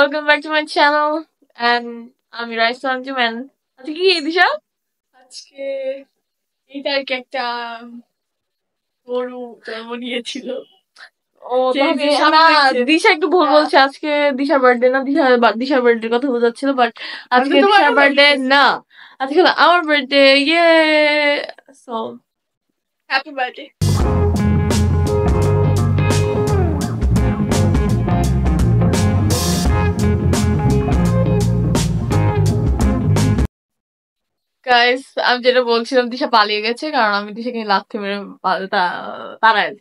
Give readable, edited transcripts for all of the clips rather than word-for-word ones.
welcome back to my channel and আমি Raisa Anjum and আজকে কি দিশা আজকে এইটা আর কি একটা গরু জন্ম নিয়েছিল ও তাহলে না দিশা একটু ভুল বলছে আজকে দিশার বার্থডে না দিশার বার্থডে কথা বোঝাচ্ছিল বাট আজকে দিশার বার্থডে না আজকে আমার বার্থডে ইয়ে সো হ্যাপি বার্থডে গাইস আমি যেটা বলছিলাম দিশা পালিয়ে গেছে কারণ আমি দিশাকে লাথি মেরে তাড়ায়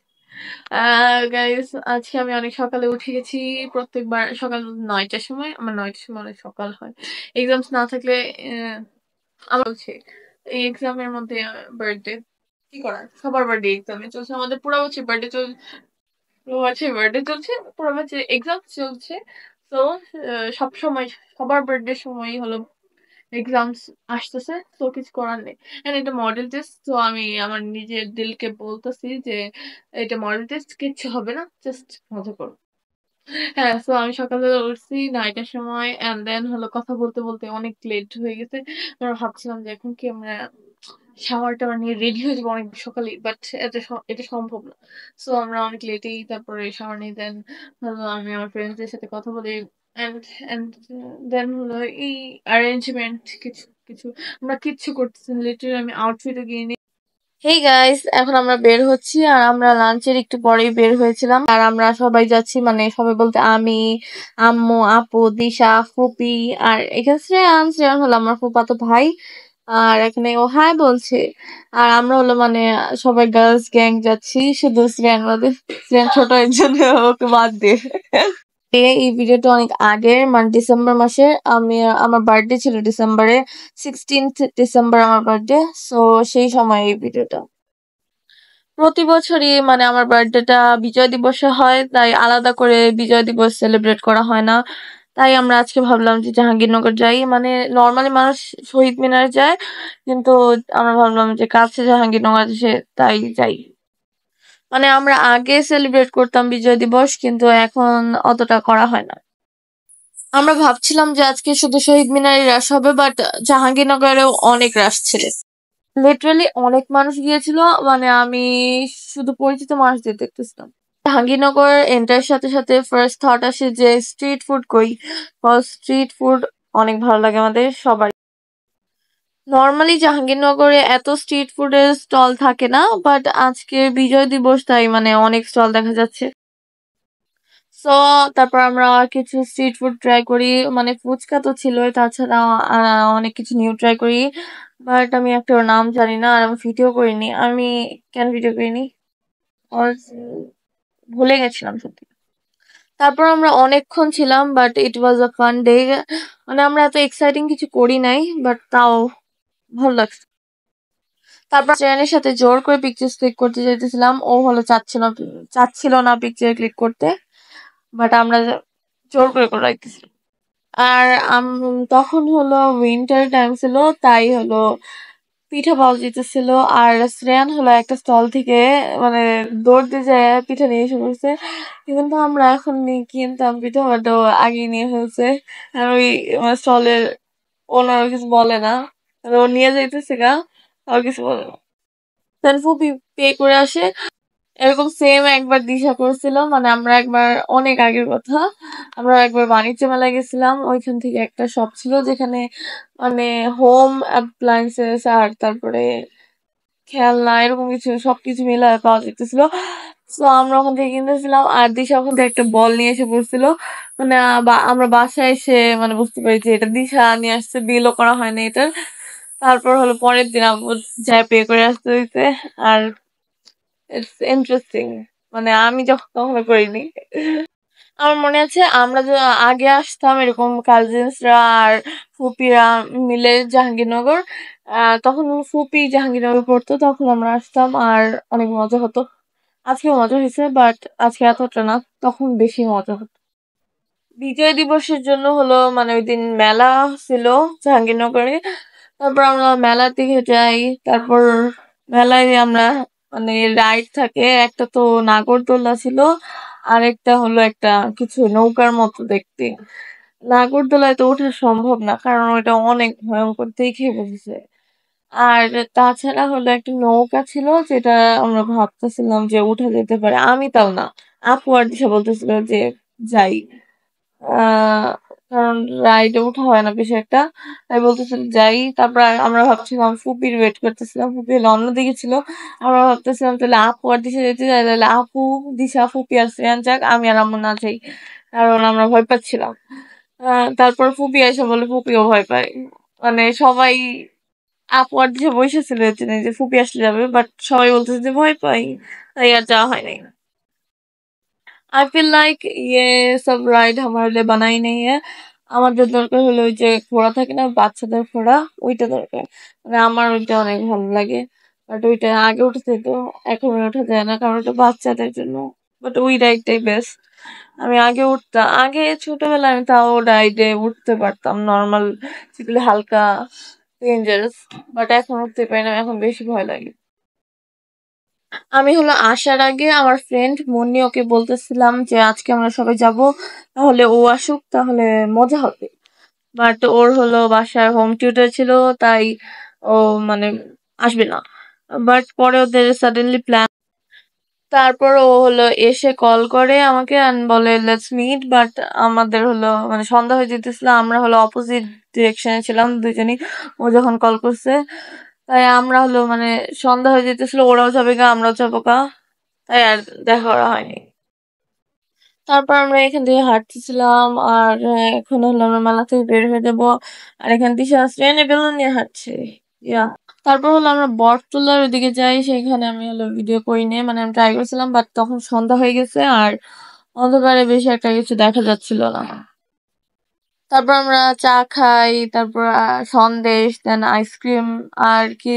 গাইস আজকে আমি অনেক সকালে উঠে গেছি প্রত্যেকবার সকাল 9টার সময় আমার 9টার সময় অনেক সকাল হয় এক্সামস না থাকলে আমার হচ্ছে এই এক্সামের মধ্যে বার্থডে কি করার সবার বার্থডে এক্সামে চলছে আমাদের পুরো বছর বার্থডে চলছে পুরো বছর এক্সাম চলছে তো সব সময় সবার বার্থডে সময় হলো এক্সামস আসতেছে তো কিছু করার নেই এন্ড এটা মডেল টেস্ট তো আমি আমার নিজের দিলকে বলতেছি যে এটা মডেল টেস্ট কিচ্ছু হবে না জাস্ট মজা করো হ্যাঁ তো আমি সকালে উঠছি 9টার সময় এন্ড দেন হলো কথা বলতে বলতে অনেক লেট হয়ে গেছে আমরা ভাবছিলাম যে এখন কি আমরা শাওয়ার টাওয়ার নিয়ে রেডি হয়ে যাবো অনেক সকালে বাট এটা সম্ভব না সো আমরা অনেক লেটেই তারপরে শাওয়ার নিয়ে দেন হলো আমি আমার ফ্রেন্ডসদের সাথে কথা বলি এন্ড এন্ড দেন হলো এই অ্যারেঞ্জমেন্ট কিছু কিছু আমরা কিচ্ছু করতেছি লিটারালি আমি আউটফিটও কিনি হেই গাইস এখন আমরা বের হচ্ছি আর আমরা লাঞ্চের একটু পরেই বের হয়েছিলাম আর আমরা সবাই যাচ্ছি মানে সবাই বলতে আমি আম্মু আপু দিশা ফুপি আর এখানে শ্রেয়ান হলো আমার ফুফাতো ভাই আর এখানে ও হাই বলছে আর আমরা হলো মানে সবাই গার্লস গ্যাং যাচ্ছি শুধু শ্রেয়ান বাদে শ্রেয়ান ছোট এর জন্য ওকে বাদ দিয়ে এই ভিডিওটা অনেক আগের মানে ডিসেম্বর মাসে আমি আমার বার্থডে ছিল ডিসেম্বরে 16th ডিসেম্বর আমার বার্থডে সো সেই সময় এই ভিডিওটা প্রতি বছরই মানে আমার বার্থডেটা বিজয় দিবসে হয় তাই আলাদা করে বিজয় দিবস সেলিব্রেট করা হয় না তাই আমরা আজকে ভাবলাম যে জাহাঙ্গীরনগর যাই মানে নর্মালি মানুষ শহীদ মিনার যায় কিন্তু আমরা ভাবলাম যে কাছে জাহাঙ্গীরনগর আছে তাই যাই মানে আমরা আগে সেলিব্রেট করতাম বিজয় দিবস কিন্তু এখন অতটা করা হয় না আমরা ভাবছিলাম যে আজকে শুধু শহীদ মিনারে রাশ হবে বাট জাহাঙ্গীরনগরেও অনেক রাশ ছিল লিটারালি অনেক মানুষ গিয়েছিল মানে আমি শুধু পরিচিত মানুষদের দেখতেছিলাম জাহাঙ্গীরনগর এন্টার সাথে সাথে ফার্স্ট থট আসে যে স্ট্রিট ফুড কই স্ট্রিট ফুড অনেক ভালো লাগে আমাদের সবার নর্মালি জাহাঙ্গীরনগরে এত স্ট্রিট ফুডের স্টল থাকে না বাট আজকে বিজয় দিবস তাই মানে অনেক স্টল দেখা যাচ্ছে সো তারপর আমরা কিছু স্ট্রিট ফুড ট্রাই করি মানে ফুচকা তো ছিল তাছাড়া অনেক কিছু নিউ ট্রাই করি বাট আমি একটা নাম জানি না আর আমি ভিডিও করিনি আমি কেন ভিডিও করিনি ভুলে গেছিলাম সত্যি তারপর আমরা অনেকক্ষণ ছিলাম but it was a fun day মানে আমরা এত এক্সাইটিং কিছু করি নাই বাট তাও ভালো লাগছে তারপর ট্রেনের সাথে জোর করে পিকচার ক্লিক করতে চাইতেছিলাম ও হলো চাচ্ছিল না পিকচার ক্লিক করতে বাট আমরা জোর করে রাখতেছি আর তখন হলো উইন্টার টাইম ছিল তাই হলো পিঠা পাওয়া যেতেছিল আর শ্রেয়ান হলো একটা স্টল থেকে মানে দৌড় দিয়ে যায় পিঠা নিয়ে এসে পড়ছে কিন্তু আমরা এখন কিনতাম পিঠা বাট ও আগে নিয়ে ফেলছে আর ওই স্টলের ওনার কিছু বলে না ও নিয়ে যাইতেছে গা আর কিছু বলে না দেন ফুপি পে করে আসে এরকম সেম একবার দিশা করছিল মানে আমরা একবার অনেক আগের কথা আমরা একবার বাণিজ্য মেলায় গেছিলাম ওইখান থেকে একটা শপ ছিল যেখানে মানে হোম অ্যাপ্লায়েন্সেস আর তারপরে খেলনা এরকম কিছু সবকিছু মিলে পাওয়া যেতেছিল তো আমরা ওখান থেকে কিনতেছিলাম আর দিশা ওখান থেকে একটা বল নিয়ে এসে পড়ছিল মানে আমরা বাসায় এসে মানে বুঝতে পারি যে এটা দিশা নিয়ে আসছে বিলও করা হয়নি এটার তারপর হলো পরের দিন আম্মু যায় পে করে আসতে হইছে আর ইটস ইন্টারেস্টিং মানে আমি যখন কখনো করিনি আমার মনে আছে আমরা আগে আসতাম এরকম কাজিনসরা আর ফুপিরা মিলে জাহাঙ্গীরনগর তখন ফুপি জাহাঙ্গীরনগর পড়তো তখন আমরা আসতাম আর অনেক মজা হতো আজকেও মজা হয়েছে বাট আজকে এতটা না তখন বেশি মজা হতো বিজয় দিবসের জন্য হলো মানে ওই দিন মেলা ছিল জাহাঙ্গীরনগরে তারপর আমরা মেলার দিকে যাই তারপর মেলায় আমরা মানে রাইড থাকে একটা তো নাগরদোলা ছিল আর একটা হলো একটা কিছু নৌকার মতো দেখতে নাগরদোলায় তো ওঠা সম্ভব না, কারণ ওইটা অনেক ভয়ঙ্কর দেখে বুঝছে। আর তাছাড়া হলো একটা নৌকা ছিল, যেটা আমরা ভাবতেছিলাম যে উঠা যেতে পারে, আমি তাও না, আপু আর দিশা বলতেছিল যে যাই। আহ কারণ রাইডে ওঠা হয় না বেশি একটা, তাই বলতেছিল যাই। তারপর আমরা ভাবছিলাম, ফুপির ওয়েট করতেছিলাম, ফুপি হলো অন্যদিকে ছিল। আমরা ভাবতেছিলাম তাহলে আপু আর দিশা যেতে যাই, তাহলে আপু, দিশা, ফুপি আর শ্রেয়ান যাক, আমি আর আম্মু না যাই, কারণ আমরা ভয় পাচ্ছিলাম। তারপর ফুপি এসে বলে ফুপিও ভয় পায়, মানে সবাই, আপু আর দিশা বসেছিল এর জন্য যে ফুপি আসলে যাবে, বাট সবাই বলতেছে যে ভয় পাই, তাই আর যাওয়া হয় নাই। आई फील लाइक ये सब राइड हमारे लिए बनाई नहीं है। আমাদের দরকার হলো ওই যে ঘোড়া থাকে না, বাচ্চাদের ঘোড়া, ওইটা দরকার। মানে আমার ওইটা অনেক ভালো লাগে, বাট ওইটা আগে উঠেছে তো, এখন ওঠা যায় না কারণ ওটা বাচ্চাদের জন্য। বাট ওই রাইডটাই বেস্ট। আমি আগে উঠতাম, আগে ছোটবেলায় আমি তাও রাইডে উঠতে পারতাম, নর্মাল যেগুলো হালকা ডেঞ্জারাস, বাট এখন উঠতে পারি না, এখন বেশি ভয় লাগে। আমি হলো আসার আগে আমার ফ্রেন্ড মুন্নি, ওকে বলতেছিলাম যে আজকে আমরা সবাই যাব, তাহলে ও আসুক, তাহলে মজা হবে। বাট ওর হলো বাসায় হোম টিউটর ছিল, তাই ও মানে আসবে না। বাট পরে ওদের সাডেনলি প্ল্যান, তারপর ও হলো এসে কল করে আমাকে and বলে লেটস মিট। বাট আমাদের হলো মানে সন্ধ্যা হয়ে যেতেছিল, আমরা হলো অপোজিট ডিরেকশনে ছিলাম দুজনই। ও যখন কল করছে, তাই আমরা হলো মানে সন্ধ্যা হয়ে যেতেছিল, ওরাও যাবে গা আমরাও যাবো গা, তাই আর দেখা করা হয়নি। তারপর আমরা এখান থেকে হাঁটতেছিলাম, আর এখন হলো আমরা মেলা থেকে বের হয়ে যাবো। আর এখান থেকে ট্রেনে বেলুন নিয়ে হাঁটছে, ইয়া। তারপর হলো আমরা বটতলার ওদিকে যাই, সেখানে আমি হলো ভিডিও করি নি, মানে আমি ট্রাই করছিলাম, বাট তখন সন্ধ্যা হয়ে গেছে আর অন্ধকারে বেশি একটা কিছু দেখা যাচ্ছিল না। তারপর আমরা চা খাই, তারপর সন্দেশ, দেন আইসক্রিম, আর কি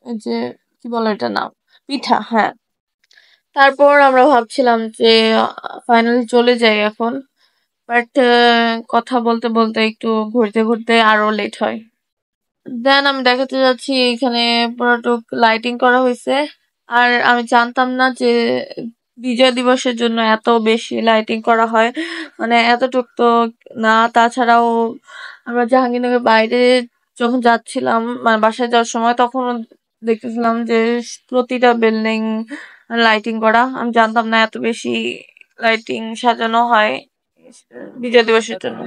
ওই যে কি বলে এটা নাম, পিঠা, হ্যাঁ। তারপর আমরা ভাবছিলাম যে ফাইনালি চলে যাই এখন, বাট কথা বলতে বলতে একটু ঘুরতে ঘুরতে আরো লেট হয়। দেন আমি দেখাতে যাচ্ছি, এখানে পুরোটুক লাইটিং করা হয়েছে। আর আমি জানতাম না যে বিজয় দিবসের জন্য এত বেশি লাইটিং করা হয়, মানে এতটুক তো না। তাছাড়াও আমরা জাহাঙ্গীরনগর বাইরে যখন যাচ্ছিলাম, মানে বাসায় যাওয়ার সময়, তখন দেখতেছিলাম যে প্রতিটা বিল্ডিং লাইটিং করা। আমি জানতাম না এত বেশি লাইটিং সাজানো হয় বিজয় দিবসের জন্য।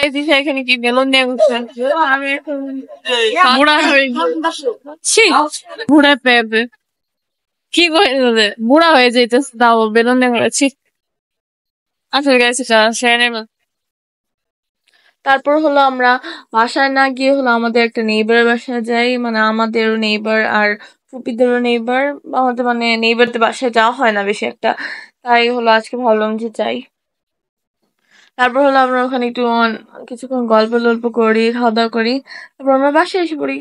এই দিশা এখানে কি বেলুন দিয়ে ঘুরছে? আমি এখন বুড়া হয়ে ছি, বুড়া পেঁপে কি করে দিলে? বুড়া হয়ে যাইতেছে তাও বেলুন দিয়ে ঘুরেছি। আচ্ছা গেছে সেরে নেব। তারপর হলো আমরা বাসায় না গিয়ে হলো আমাদের একটা নেইবারের বাসায় যাই, মানে আমাদেরও নেইবার আর ফুপিদেরও নেইবার। আমাদের মানে নেইবারদের বাসায় যাওয়া হয় না বেশি একটা, তাই হলো আজকে ভাবলাম যে যাই। তারপর হলো আমরা ওখানে একটু কিছুক্ষণ গল্প টল্প করি, খাওয়া দাওয়া করি, তারপর আমরা বাসায় এসে পড়ি।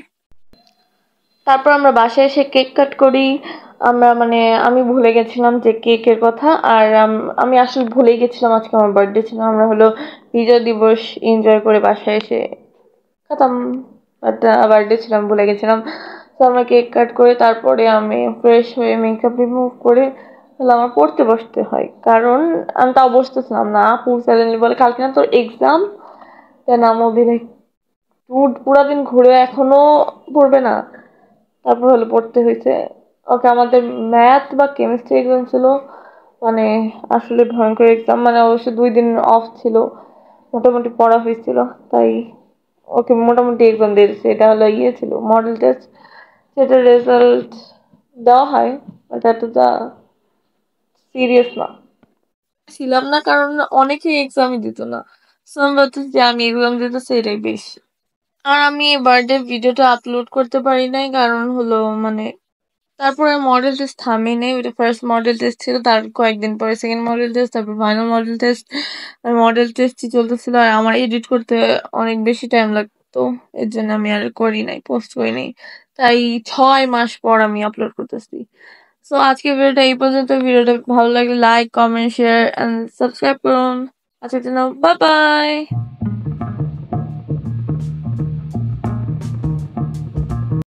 তারপর আমরা বাসায় এসে কেক কাট করি। আমরা মানে আমি ভুলে গেছিলাম যে কেকের কথা, আর আমি আসলে ভুলেই গেছিলাম আজকে আমার বার্থডে ছিল। আমরা হলো বিজয় দিবস এনজয় করে বাসায় এসে খতম, বাট বার্থডে ছিলাম ভুলে গেছিলাম। তো আমরা কেক কাট করে তারপরে আমি ফ্রেশ হয়ে মেকআপ রিমুভ করে তাহলে আমার পড়তে বসতে হয়, কারণ আমি তাও বসতেছিলাম না। আপু সাডেনলি বলে কালকে না তোর এক্সাম, দেন আমি অভিনয় পুরা দিন ঘুরে এখনো পড়বে না। তারপর হলো পড়তে হয়েছে। ওকে, আমাদের ম্যাথ বা কেমিস্ট্রি এক্সাম ছিল, মানে আসলে ভয়ঙ্কর এক্সাম, মানে অবশ্য 2 দিন অফ ছিল, মোটামুটি পড়া হয়েছিল, তাই ওকে মোটামুটি এক্সাম দিয়ে দিচ্ছে। এটা হলো ইয়ে ছিল মডেল টেস্ট, সেটার রেজাল্ট দেওয়া হয়, বাট এতটা সিরিয়াস না ছিলাম না, কারণ অনেকেই এক্সামই দিত না। সো আমি ভাবতেছি যে আমি এক্সাম দিতেছি এটাই বেশি। আর আমি বার্থডে ভিডিওটা আপলোড করতে পারি নাই, কারণ হলো মানে তারপরে মডেল টেস্ট থামেই নেই, ওইটা ফার্স্ট মডেল টেস্ট ছিল, তার কয়েকদিন পরে সেকেন্ড মডেল টেস্ট, তারপর ফাইনাল মডেল টেস্ট। আর মডেল টেস্টই চলতেছিল, আর আমার এডিট করতে অনেক বেশি টাইম লাগতো, এর জন্য আমি আর করি নাই, পোস্ট করি নাই। তাই 6 মাস পর আমি আপলোড করতেছি। সো আজকে ভিডিওটা এই পর্যন্ত। ভিডিওটা ভালো লাগলে like, comment, share and subscribe করুন। আজকের জন্য বাই বাই।